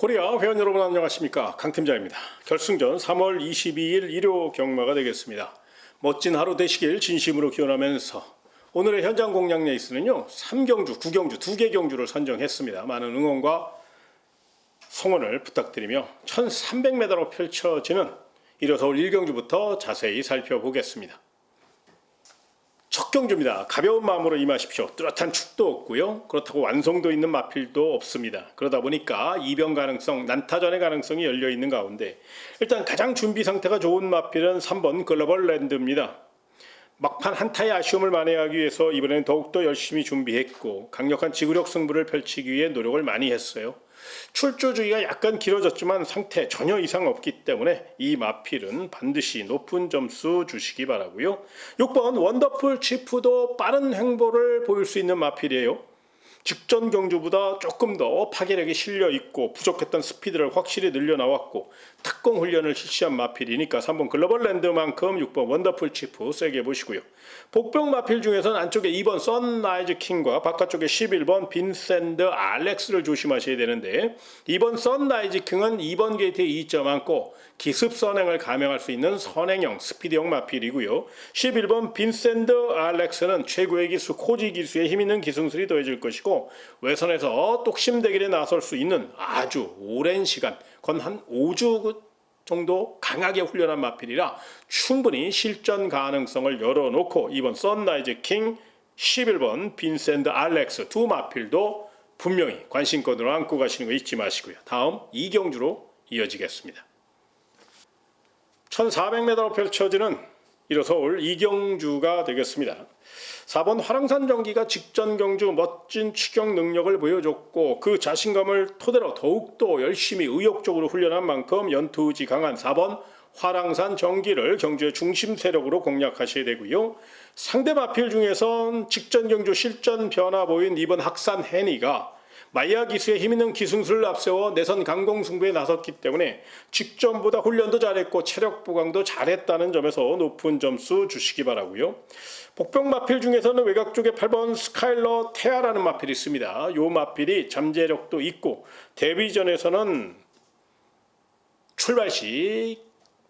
코리아 회원 여러분 안녕하십니까, 강팀장입니다. 결승전 3월 22일 일요 경마가 되겠습니다. 멋진 하루 되시길 진심으로 기원하면서 오늘의 현장 공략 레이스는요 3경주, 9경주, 2개 경주를 선정했습니다. 많은 응원과 성원을 부탁드리며 1300m로 펼쳐지는 일요서울 1경주부터 자세히 살펴보겠습니다. 첫 경주입니다. 가벼운 마음으로 임하십시오. 뚜렷한 축도 없고요. 그렇다고 완성도 있는 마필도 없습니다. 그러다 보니까 이변 가능성, 난타전의 가능성이 열려있는 가운데 일단 가장 준비 상태가 좋은 마필은 3번 글로벌 랜드입니다. 막판 한타의 아쉬움을 만회하기 위해서 이번에는 더욱더 열심히 준비했고 강력한 지구력 승부를 펼치기 위해 노력을 많이 했어요. 출조주기가 약간 길어졌지만 상태 전혀 이상 없기 때문에 이 마필은 반드시 높은 점수 주시기 바라고요. 6번 원더풀 치프도 빠른 행보를 보일 수 있는 마필이에요. 직전 경주보다 조금 더 파괴력이 실려 있고 부족했던 스피드를 확실히 늘려 나왔고 특공 훈련을 실시한 마필이니까 3번 글로벌 랜드만큼 6번 원더풀 치프 세게 보시고요. 복병 마필 중에서는 안쪽에 2번 선라이즈 킹과 바깥쪽에 11번 빈센드 알렉스를 조심하셔야 되는데 2번 선라이즈 킹은 2번 게이트에 2점 안고 기습 선행을 감행할 수 있는 선행형 스피드형 마필이고요. 11번 빈센드 알렉스는 최고의 기수 코지 기수에 힘있는 기승술이 더해질 것이고 외선에서 똑심 대결에 나설 수 있는 아주 오랜 시간 건 한 5주 정도 강하게 훈련한 마필이라 충분히 실전 가능성을 열어놓고 2번 선라이즈 킹, 11번 빈센드 알렉스 두 마필도 분명히 관심권으로 안고 가시는 거 잊지 마시고요. 다음 2경주로 이어지겠습니다. 1400m로 펼쳐지는 일요서울 2경주가 되겠습니다. 4번 화랑산 정기가 직전 경주 멋진 추격 능력을 보여줬고 그 자신감을 토대로 더욱더 열심히 의욕적으로 훈련한 만큼 연투의지 강한 4번 화랑산 정기를 경주의 중심 세력으로 공략하셔야 되고요. 상대 마필 중에선 직전 경주 실전 변화 보인 2번 학산 해니가 마이야 기수의 힘있는 기승술을 앞세워 내선 강공 승부에 나섰기 때문에 직전보다 훈련도 잘했고 체력 보강도 잘했다는 점에서 높은 점수 주시기 바라고요. 복병 마필 중에서는 외곽 쪽에 8번 스카일러 테아라는 마필이 있습니다. 이 마필이 잠재력도 있고 데뷔전에서는 출발 시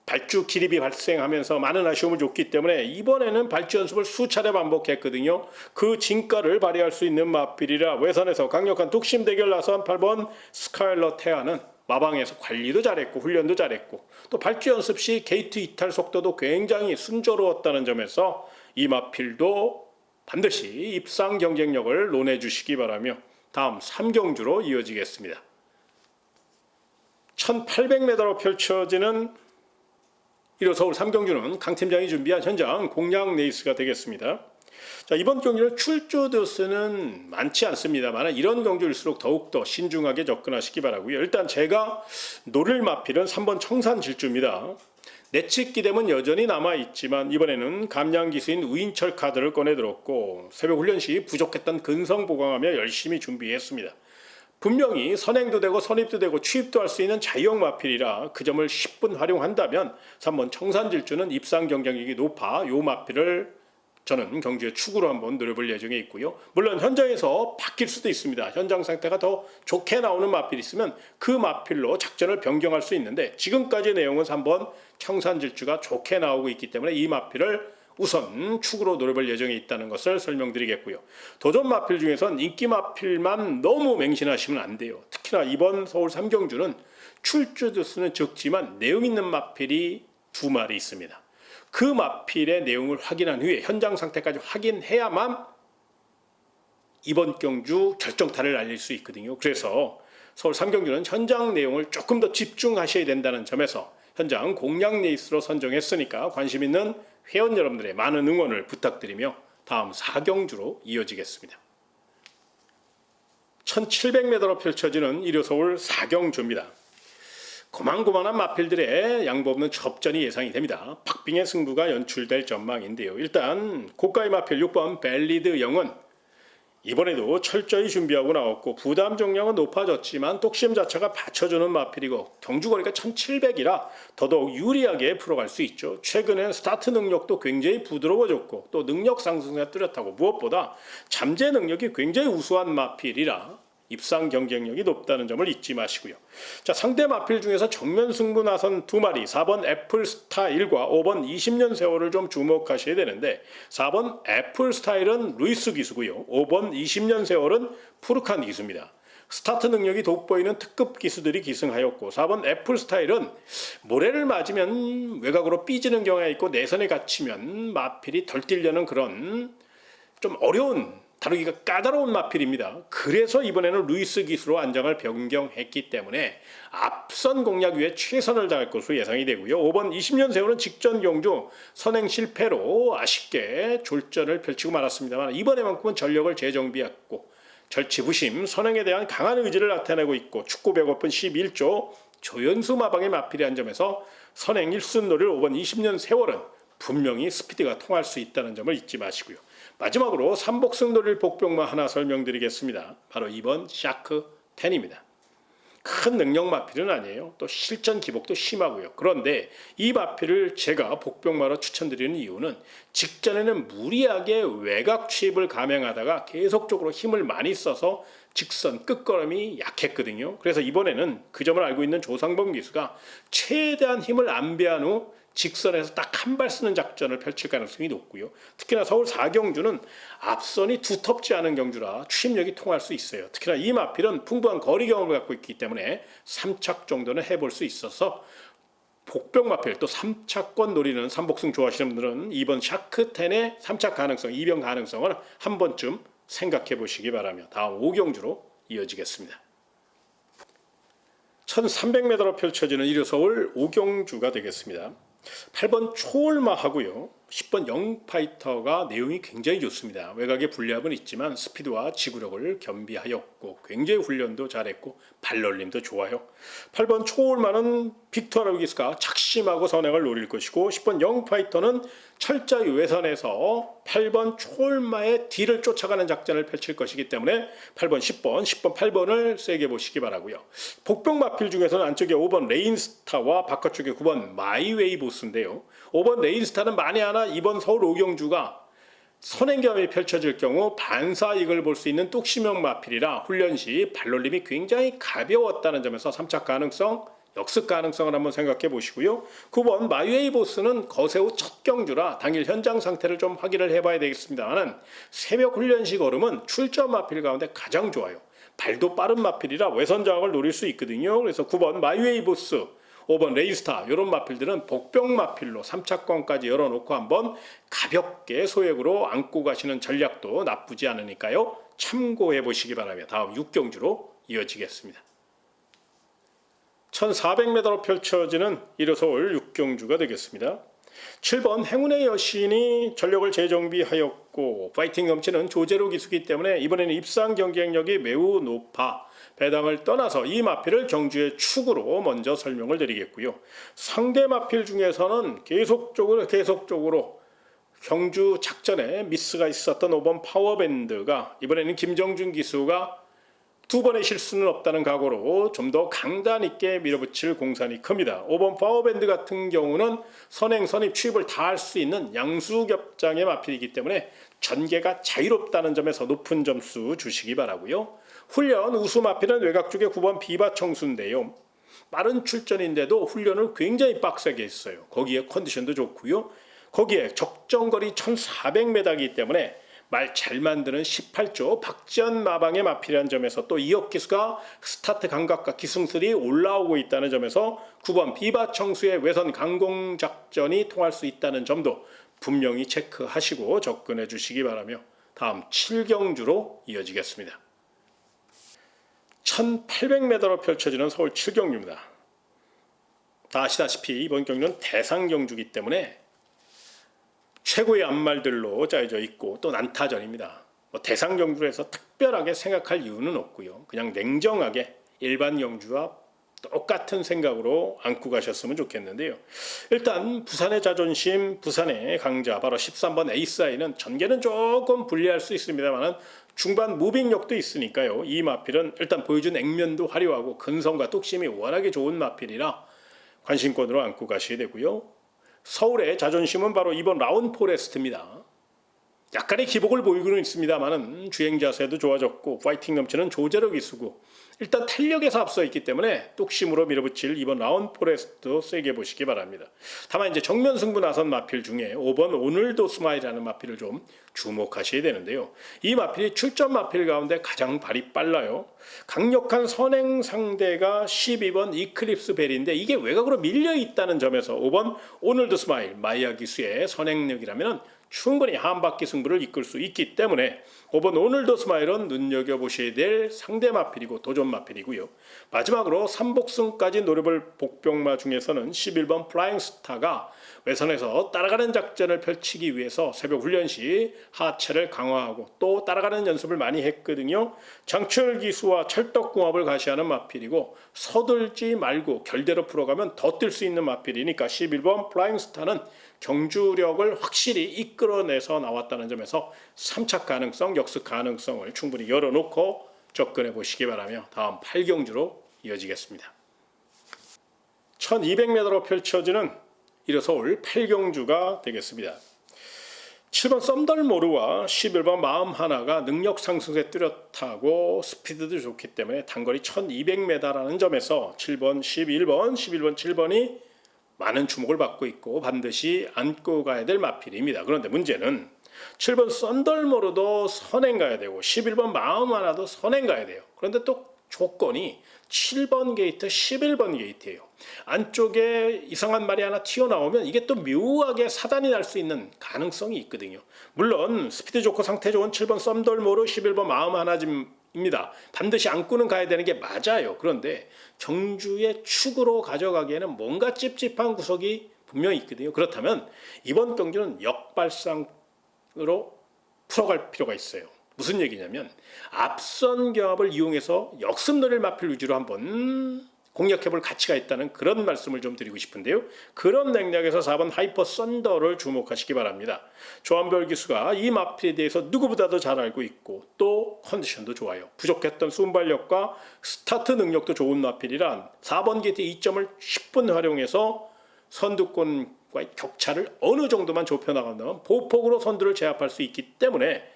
발주 기립이 발생하면서 많은 아쉬움을 줬기 때문에 이번에는 발주 연습을 수차례 반복했거든요. 그 진가를 발휘할 수 있는 마필이라 외선에서 강력한 뚝심 대결 나선 8번 스카일러 테아는 마방에서 관리도 잘했고 훈련도 잘했고 또 발주 연습 시 게이트 이탈 속도도 굉장히 순조로웠다는 점에서 이 마필도 반드시 입상 경쟁력을 논해주시기 바라며 다음 3경주로 이어지겠습니다. 1800m로 펼쳐지는 일요서울 3경주는 강팀장이 준비한 현장 공략 레이스가 되겠습니다. 자, 이번 경주는 출조 대수는 많지 않습니다만 이런 경주일수록 더욱더 신중하게 접근하시기 바라고요. 일단 제가 노릴 마필은 3번 청산질주입니다. 내측 기대은 여전히 남아있지만 이번에는 감량기수인 우인철 카드를 꺼내들었고 새벽 훈련 시 부족했던 근성 보강하며 열심히 준비했습니다. 분명히 선행도 되고 선입도 되고 취입도 할 수 있는 자유형 마필이라 그 점을 10분 활용한다면 3번 청산질주는 입상 경쟁력이 높아 요 마필을 저는 경주의 축으로 한번 노려볼 예정에 있고요. 물론 현장에서 바뀔 수도 있습니다. 현장 상태가 더 좋게 나오는 마필이 있으면 그 마필로 작전을 변경할 수 있는데 지금까지의 내용은 3번 청산질주가 좋게 나오고 있기 때문에 이 마필을 우선 축으로 노려볼 예정에 있다는 것을 설명드리겠고요. 도전 마필 중에선 인기 마필만 너무 맹신하시면 안 돼요. 특히나 이번 서울 3경주는 출주 대수는 적지만 내용 있는 마필이 2마리 있습니다. 그 마필의 내용을 확인한 후에 현장 상태까지 확인해야만 이번 경주 결정타를 알릴 수 있거든요. 그래서 서울 3경주는 현장 내용을 조금 더 집중하셔야 된다는 점에서 현장 공략 레이스로 선정했으니까 관심 있는 회원 여러분들의 많은 응원을 부탁드리며 다음 4경주로 이어지겠습니다. 1700m로 펼쳐지는 일요서울 4경주입니다. 고만고만한 마필들의 양보 없는 접전이 예상이 됩니다. 박빙의 승부가 연출될 전망인데요. 일단 고가의 마필 6번 벨리드 영은 이번에도 철저히 준비하고 나왔고 부담 정량은 높아졌지만 똑심 자체가 받쳐주는 마필이고 경주거리가 1700이라 더더욱 유리하게 풀어갈 수 있죠. 최근엔 스타트 능력도 굉장히 부드러워졌고 또 능력 상승에 뚜렷하고 무엇보다 잠재 능력이 굉장히 우수한 마필이라 입상 경쟁력이 높다는 점을 잊지 마시고요. 자, 상대 마필 중에서 정면 승부 나선 두 마리 4번 애플 스타일과 5번 20년 세월을 좀 주목하셔야 되는데 4번 애플 스타일은 루이스 기수고요. 5번 20년 세월은 푸르칸 기수입니다. 스타트 능력이 돋보이는 특급 기수들이 기승하였고 4번 애플 스타일은 모래를 맞으면 외곽으로 삐지는 경우가 있고 내선에 갇히면 마필이 덜 뛰려는 그런 좀 어려운 다루기가 까다로운 마필입니다. 그래서 이번에는 루이스 기수로 안장을 변경했기 때문에 앞선 공략 위에 최선을 다할 것으로 예상이 되고요. 5번 20년 세월은 직전 경주 선행 실패로 아쉽게 졸전을 펼치고 말았습니다만 이번에만큼은 전력을 재정비했고 절치부심 선행에 대한 강한 의지를 나타내고 있고 축구 배고픈 11조 조연수 마방의 마필이 한 점에서 선행 1순 노릴 5번 20년 세월은 분명히 스피드가 통할 수 있다는 점을 잊지 마시고요. 마지막으로 삼복승 노릴 복병마 하나 설명드리겠습니다. 바로 2번 샤크 10입니다. 큰 능력 마필은 아니에요. 또 실전 기복도 심하고요. 그런데 이 마필을 제가 복병마로 추천드리는 이유는 직전에는 무리하게 외곽 취입을 감행하다가 계속적으로 힘을 많이 써서 직선 끝걸음이 약했거든요. 그래서 이번에는 그 점을 알고 있는 조상범 기수가 최대한 힘을 안배한 후 직선에서 딱 한 발 쓰는 작전을 펼칠 가능성이 높고요. 특히나 서울 4경주는 앞선이 두텁지 않은 경주라 추임력이 통할 수 있어요. 특히나 이 마필은 풍부한 거리 경험을 갖고 있기 때문에 3착 정도는 해볼 수 있어서 복병 마필 또 3착권 노리는 삼복승 좋아하시는 분들은 이번 샤크10의 3착 가능성, 2병 가능성을 한 번쯤 생각해 보시기 바라며 다음 5경주로 이어지겠습니다. 1300m로 펼쳐지는 1호 서울 5경주가 되겠습니다. 8번 초월마 하고요. 10번 영파이터가 내용이 굉장히 좋습니다. 외곽의 불리합은 있지만 스피드와 지구력을 겸비하였고 굉장히 훈련도 잘했고 발놀림도 좋아요. 8번 초월마는 빅토르 아르기스가 착심하고 선행을 노릴 것이고 10번 영파이터는 철저히 외선에서 8번 초월마의 뒤를 쫓아가는 작전을 펼칠 것이기 때문에 8번, 10번, 8번을 세게 보시기 바라고요. 복병 마필 중에서는 안쪽에 5번 레인스타와 바깥쪽에 9번 마이웨이 보스인데요. 5번 레인스타는 만에 하나 이번 서울 5경주가 선행경험이 펼쳐질 경우 반사익을 볼 수 있는 뚝심형 마필이라 훈련 시 발놀림이 굉장히 가벼웠다는 점에서 3착 가능성, 역습 가능성을 한번 생각해 보시고요. 9번 마이웨이 보스는 거세 후 첫 경주라 당일 현장 상태를 좀 확인을 해봐야 되겠습니다만 새벽 훈련시 걸음은 출전 마필 가운데 가장 좋아요. 발도 빠른 마필이라 외선 장악을 노릴 수 있거든요. 그래서 9번 마이웨이 보스, 5번 레이스타 이런 마필들은 복병 마필로 3차권까지 열어놓고 한번 가볍게 소액으로 안고 가시는 전략도 나쁘지 않으니까요. 참고해 보시기 바라며 다음 6경주로 이어지겠습니다. 1400m로 펼쳐지는 1호 서울 6경주가 되겠습니다. 7번 행운의 여신이 전력을 재정비하였고 파이팅 넘치는 조제로 기수기 때문에 이번에는 입상 경쟁력이 매우 높아 배당을 떠나서 이 마필을 경주의 축으로 먼저 설명을 드리겠고요. 상대 마필 중에서는 계속적으로 경주 작전에 미스가 있었던 5번 파워밴드가 이번에는 김정준 기수가 두 번의 실수는 없다는 각오로 좀 더 강단 있게 밀어붙일 공산이 큽니다. 5번 파워밴드 같은 경우는 선행, 선입, 취입을 다 할 수 있는 양수겹장의 마필이기 때문에 전개가 자유롭다는 점에서 높은 점수 주시기 바라고요. 훈련 우수 마필은 외곽 쪽에 9번 비바 청수인데요. 빠른 출전인데도 훈련을 굉장히 빡세게 했어요. 거기에 컨디션도 좋고요. 거기에 적정거리 1400m이기 때문에 말 잘 만드는 18조 박지현 마방의 마필이라는 점에서 또 이혁 기수가 스타트 감각과 기승술이 올라오고 있다는 점에서 9번 비바 청수의 외선 강공 작전이 통할 수 있다는 점도 분명히 체크하시고 접근해 주시기 바라며 다음 7경주로 이어지겠습니다. 1800m로 펼쳐지는 서울 7경주입니다. 다 아시다시피 이번 경주는 대상경주이기 때문에 최고의 앞말들로 짜여져 있고 또 난타전입니다. 대상 경주에서 특별하게 생각할 이유는 없고요. 그냥 냉정하게 일반 경주와 똑같은 생각으로 안고 가셨으면 좋겠는데요. 일단 부산의 자존심, 부산의 강자 바로 13번 에이스아이는 전개는 조금 불리할 수 있습니다만 중반 무빙력도 있으니까요. 이 마필은 일단 보여준 액면도 화려하고 근성과 뚝심이 워낙에 좋은 마필이라 관심권으로 안고 가셔야 되고요. 서울의 자존심은 바로 이번 라운 포레스트입니다. 약간의 기복을 보이고는 있습니다만은 주행 자세도 좋아졌고 파이팅 넘치는 조제력 기수고 일단 탄력에서 앞서 있기 때문에 뚝심으로 밀어붙일 이번 라운포레스트도 세게 보시기 바랍니다. 다만 이제 정면 승부 나선 마필 중에 5번 오늘도 스마일이라는 마필을 좀 주목하셔야 되는데요. 이 마필이 출전 마필 가운데 가장 발이 빨라요. 강력한 선행 상대가 12번 이클립스 벨인데 이게 외곽으로 밀려 있다는 점에서 5번 오늘도 스마일 마이야 기수의 선행력이라면 충분히 한 바퀴 승부를 이끌 수 있기 때문에 5번 오늘도 스마일은 눈여겨보셔야 될 상대 마필이고 도전 마필이고요. 마지막으로 3복승까지 노려볼 복병마 중에서는 11번 플라잉 스타가 외선에서 따라가는 작전을 펼치기 위해서 새벽 훈련 시 하체를 강화하고 또 따라가는 연습을 많이 했거든요. 장출 기수와 찰떡궁합을 가시하는 마필이고 서둘지 말고 결대로 풀어가면 더 뛸 수 있는 마필이니까 11번 플라잉 스타는 경주력을 확실히 이끌어내서 나왔다는 점에서 3차 가능성, 역습 가능성을 충분히 열어놓고 접근해 보시기 바라며 다음 8경주로 이어지겠습니다. 1200m로 펼쳐지는 일요서울 8경주가 되겠습니다. 7번 썸덜모르와 11번 마음 하나가 능력 상승세 뚜렷하고 스피드도 좋기 때문에 단거리 1200m라는 점에서 7번, 11번, 7번이 많은 주목을 받고 있고 반드시 안고 가야 될 마필입니다. 그런데 문제는 7번 썬덜모르도 선행 가야 되고 11번 마음 하나도 선행 가야 돼요. 그런데 또 조건이 7번 게이트, 11번 게이트예요. 안쪽에 이상한 말이 하나 튀어나오면 이게 또 묘하게 사단이 날 수 있는 가능성이 있거든요. 물론 스피드 좋고 상태 좋은 7번 썬덜모르, 11번 마음 하나입니다. 반드시 안고는 가야 되는 게 맞아요. 그런데 경주의 축으로 가져가기에는 뭔가 찝찝한 구석이 분명히 있거든요. 그렇다면 이번 경기는 역발상으로 풀어갈 필요가 있어요. 무슨 얘기냐면 앞선 경합을 이용해서 역습 노릴 마필 위주로 한번 공략해볼 가치가 있다는 그런 말씀을 좀 드리고 싶은데요. 그런 맥락에서 4번 하이퍼 썬더를 주목하시기 바랍니다. 조한별 기수가 이 마필에 대해서 누구보다도 잘 알고 있고 또 컨디션도 좋아요. 부족했던 순발력과 스타트 능력도 좋은 마필이란 4번 게이트 2점을 10분 활용해서 선두권과의 격차를 어느 정도만 좁혀나간다면 보폭으로 선두를 제압할 수 있기 때문에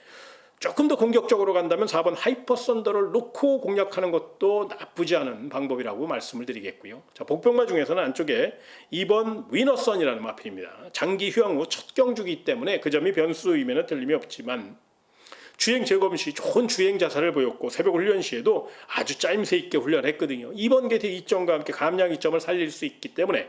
조금 더 공격적으로 간다면 4번 하이퍼 썬더를 놓고 공략하는 것도 나쁘지 않은 방법이라고 말씀을 드리겠고요. 자, 복병마 중에서는 안쪽에 2번 위너선이라는 마필입니다. 장기 휴양 후 첫 경주기 때문에 그 점이 변수이면 틀림이 없지만 주행 재검 시 좋은 주행 자세를 보였고 새벽 훈련 시에도 아주 짜임새 있게 훈련했거든요. 2번 게이트 2점과 함께 감량 2점을 살릴 수 있기 때문에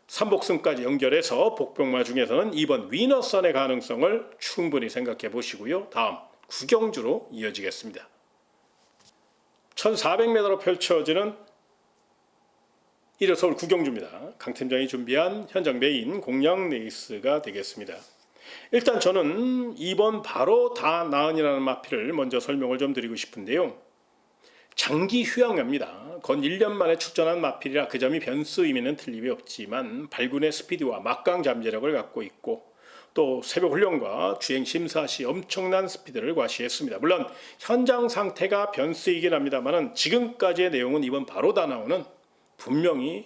3복승까지 연결해서 복병마 중에서는 2번 위너선의 가능성을 충분히 생각해 보시고요. 다음 9경주로 이어지겠습니다. 1400m로 펼쳐지는 일요서울 9경주입니다. 강 팀장이 준비한 현장 메인 공략 레이스가 되겠습니다. 일단 저는 2번 바로 다 나은이라는 마필을 먼저 설명을 좀 드리고 싶은데요. 장기 휴양입니다. 건 1년 만에 출전한 마필이라 그 점이 변수이면 틀림이 없지만 발군의 스피드와 막강 잠재력을 갖고 있고 또 새벽 훈련과 주행 심사 시 엄청난 스피드를 과시했습니다. 물론 현장 상태가 변수이긴 합니다만 지금까지의 내용은 이번 바로 다 나오는 분명히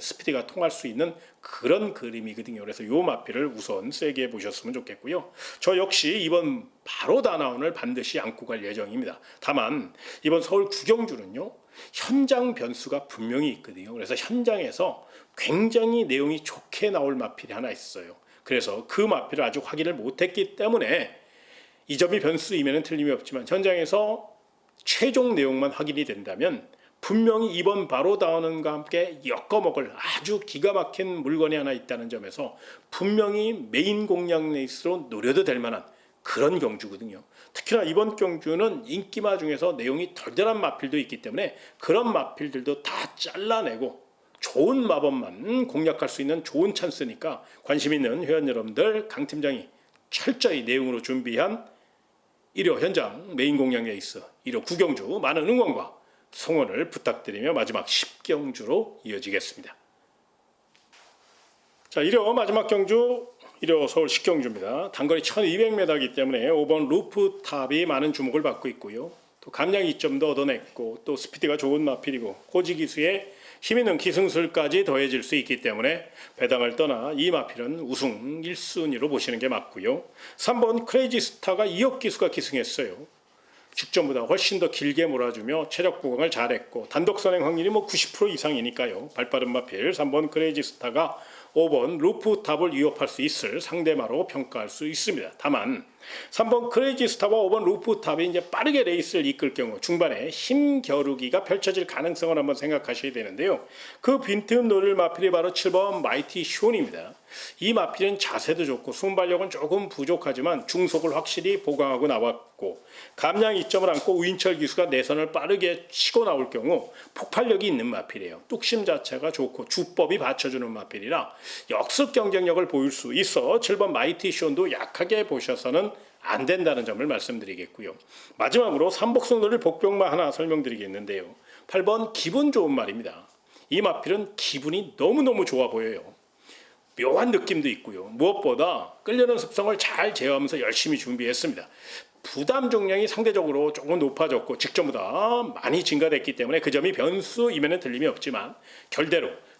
스피드가 통할 수 있는 그런 그림이거든요. 그래서 이 마필을 우선 세게 보셨으면 좋겠고요. 저 역시 이번 바로 다 나온을 반드시 안고 갈 예정입니다. 다만 이번 서울 9경주는요. 현장 변수가 분명히 있거든요. 그래서 현장에서 굉장히 내용이 좋게 나올 마필이 하나 있어요. 그래서 그 마필을 아직 확인을 못했기 때문에 이 점이 변수이면 틀림이 없지만 현장에서 최종 내용만 확인이 된다면 분명히 이번 바로 다운과 함께 엮어먹을 아주 기가 막힌 물건이 하나 있다는 점에서 분명히 메인 공략 레이스로 노려도 될 만한 그런 경주거든요. 특히나 이번 경주는 인기마 중에서 내용이 덜덜한 마필도 있기 때문에 그런 마필들도 다 잘라내고 좋은 마법만 공략할 수 있는 좋은 찬스니까 관심 있는 회원 여러분들 강 팀장이 철저히 내용으로 준비한 일요 현장 메인 공략 레이스 1호 9경주 많은 응원과 성원을 부탁드리며 마지막 10경주로 이어지겠습니다. 자, 1호 마지막 경주 1호 서울 10경주입니다. 단거리 1200m이기 때문에 5번 루프탑이 많은 주목을 받고 있고요. 또 감량 2점도 얻어냈고 또 스피드가 좋은 마필이고 호지 기수의 힘있는 기승술까지 더해질 수 있기 때문에 배당을 떠나 이 마필은 우승 1순위로 보시는 게 맞고요. 3번 크레이지 스타가 2억 기수가 기승했어요. 직전보다 훨씬 더 길게 몰아주며 체력 보강을 잘했고 단독 선행 확률이 90% 이상이니까요. 발빠른 마필 3번 크레이지 스타가 5번 루프탑을 위협할 수 있을 상대마로 평가할 수 있습니다. 다만 3번 크레이지 스타와 5번 루프탑이 이제 빠르게 레이스를 이끌 경우 중반에 힘 겨루기가 펼쳐질 가능성을 한번 생각하셔야 되는데요. 그 빈틈 노릴 마필이 바로 7번 마이티 쇼입니다. 이 마필은 자세도 좋고 순발력은 조금 부족하지만 중속을 확실히 보강하고 나왔고 감량 이점을 안고 우인철 기수가 내선을 빠르게 치고 나올 경우 폭발력이 있는 마필이에요. 뚝심 자체가 좋고 주법이 받쳐주는 마필이라 역습 경쟁력을 보일 수 있어 7번 마이티 쇼도 약하게 보셔서는 안 된다는 점을 말씀드리겠고요. 마지막으로 삼복승 노릴 복병마 하나 설명드리겠는데요. 8번 기분 좋은 말입니다. 이 마필은 기분이 너무너무 좋아 보여요. 묘한 느낌도 있고요. 무엇보다 끌려는 습성을 잘 제어하면서 열심히 준비했습니다. 부담 중량이 상대적으로 조금 높아졌고 직전보다 많이 증가됐기 때문에 그 점이 변수임에는 틀림이 없지만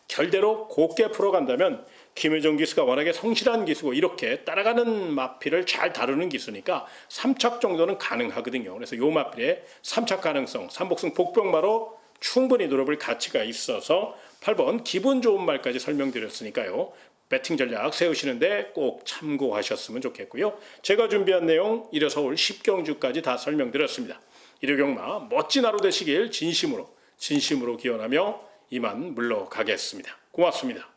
결대로 곱게 풀어간다면 김효정 기수가 워낙에 성실한 기수고 이렇게 따라가는 마필을 잘 다루는 기수니까 3착 정도는 가능하거든요. 그래서 이 마필의 3착 가능성, 삼복승 복병마로 충분히 노려볼 가치가 있어서 8번 기분 좋은 말까지 설명드렸으니까요. 배팅 전략 세우시는데 꼭 참고하셨으면 좋겠고요. 제가 준비한 내용 1회 서울 10경주까지 다 설명드렸습니다. 1회 경마 멋진 하루 되시길 진심으로 기원하며 이만 물러가겠습니다. 고맙습니다.